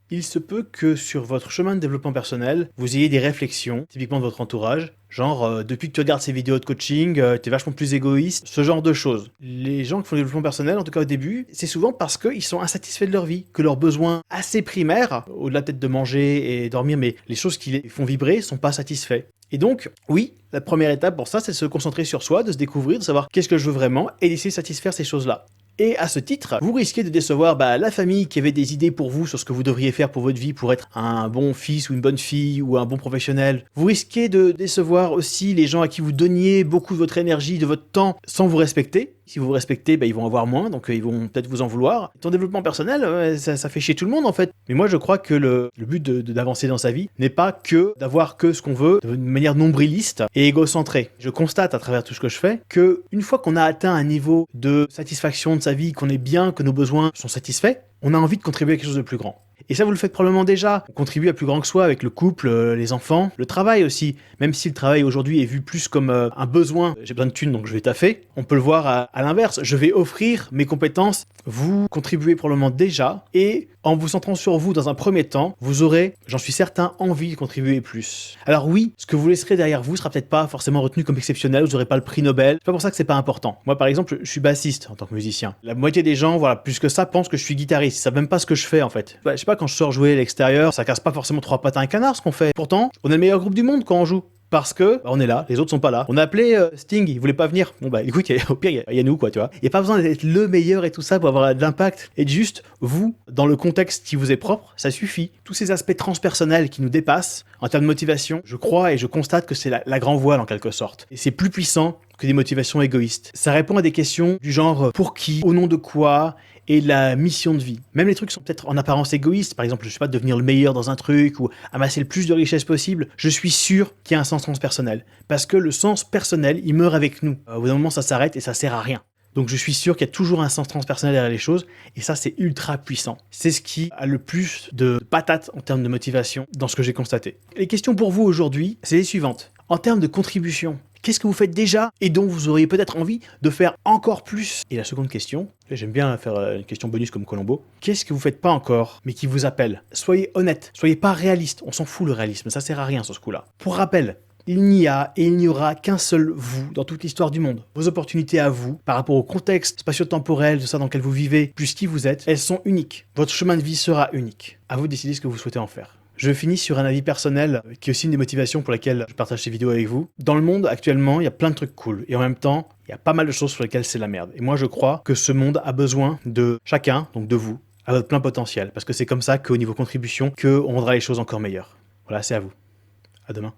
Il se peut que sur votre chemin de développement personnel, vous ayez des réflexions, typiquement de votre entourage, genre depuis que tu regardes ces vidéos de coaching, t'es vachement plus égoïste, ce genre de choses. Les gens qui font du développement personnel, en tout cas au début, c'est souvent parce qu'ils sont insatisfaits de leur vie, que leurs besoins assez primaires, au-delà peut-être de manger et dormir, mais les choses qui les font vibrer sont pas satisfaits. Et donc, oui, la première étape pour ça, c'est de se concentrer sur soi, de se découvrir, de savoir qu'est-ce que je veux vraiment et d'essayer de satisfaire ces choses-là. Et à ce titre, vous risquez de décevoir la famille qui avait des idées pour vous sur ce que vous devriez faire pour votre vie pour être un bon fils ou une bonne fille ou un bon professionnel. Vous risquez de décevoir aussi les gens à qui vous donniez beaucoup de votre énergie, de votre temps sans vous respecter. Si vous vous respectez, ils vont avoir moins, donc ils vont peut-être vous en vouloir. Ton développement personnel, ça fait chier tout le monde en fait. Mais moi je crois que le but d'avancer dans sa vie n'est pas que d'avoir que ce qu'on veut de manière nombriliste et égocentrée. Je constate à travers tout ce que je fais que une fois qu'on a atteint un niveau de satisfaction de sa vie, qu'on est bien, que nos besoins sont satisfaits, on a envie de contribuer à quelque chose de plus grand. Et ça, vous le faites probablement déjà. On contribue à plus grand que soi avec le couple, les enfants, le travail aussi. Même si le travail aujourd'hui est vu plus comme un besoin, j'ai besoin de thunes donc je vais taffer, on peut le voir à l'inverse. Je vais offrir mes compétences. Vous contribuez probablement déjà et en vous centrant sur vous dans un premier temps, vous aurez, j'en suis certain, envie de contribuer plus. Alors oui, ce que vous laisserez derrière vous sera peut-être pas forcément retenu comme exceptionnel, vous n'aurez pas le prix Nobel. C'est pas pour ça que c'est pas important. Moi par exemple, je suis bassiste en tant que musicien. La moitié des gens, voilà, plus que ça, pensent que je suis guitariste. Ils savent même pas ce que je fais en fait. Je sais pas, quand je sors jouer à l'extérieur, ça casse pas forcément trois pattes à un canard ce qu'on fait. Pourtant, on est le meilleur groupe du monde quand on joue. Parce que on est là, les autres sont pas là. On a appelé Sting, il voulait pas venir. Bon écoute, au pire, il y a nous quoi, tu vois. Il y a pas besoin d'être le meilleur et tout ça pour avoir de l'impact. Et juste, vous, dans le contexte qui vous est propre, ça suffit. Tous ces aspects transpersonnels qui nous dépassent, en termes de motivation, je crois et je constate que c'est la grande voile en quelque sorte. Et c'est plus puissant que des motivations égoïstes. Ça répond à des questions du genre pour qui, au nom de quoi, et la mission de vie. Même les trucs sont peut-être en apparence égoïstes, par exemple, je sais pas, devenir le meilleur dans un truc ou amasser le plus de richesses possible, je suis sûr qu'il y a un sens transpersonnel. Parce que le sens personnel, il meurt avec nous. Au bout d'un moment, ça s'arrête et ça sert à rien. Donc je suis sûr qu'il y a toujours un sens transpersonnel derrière les choses, et ça c'est ultra puissant. C'est ce qui a le plus de patates en termes de motivation dans ce que j'ai constaté. Les questions pour vous aujourd'hui, c'est les suivantes. En termes de contribution, qu'est-ce que vous faites déjà et dont vous auriez peut-être envie de faire encore plus? Et la seconde question, j'aime bien faire une question bonus comme Colombo, qu'est-ce que vous faites pas encore mais qui vous appelle? Soyez honnête, soyez pas réaliste, on s'en fout le réalisme, ça sert à rien sur ce coup-là. Pour rappel, il n'y a et il n'y aura qu'un seul vous dans toute l'histoire du monde. Vos opportunités à vous, par rapport au contexte spatio-temporel de ça dans lequel vous vivez, plus qui vous êtes, elles sont uniques. Votre chemin de vie sera unique. À vous de décider ce que vous souhaitez en faire. Je finis sur un avis personnel qui est aussi une des motivations pour lesquelles je partage ces vidéos avec vous. Dans le monde actuellement, il y a plein de trucs cool et en même temps, il y a pas mal de choses sur lesquelles c'est la merde. Et moi, je crois que ce monde a besoin de chacun, donc de vous, à votre plein potentiel. Parce que c'est comme ça qu'au niveau contribution, qu'on rendra les choses encore meilleures. Voilà, c'est à vous. À demain.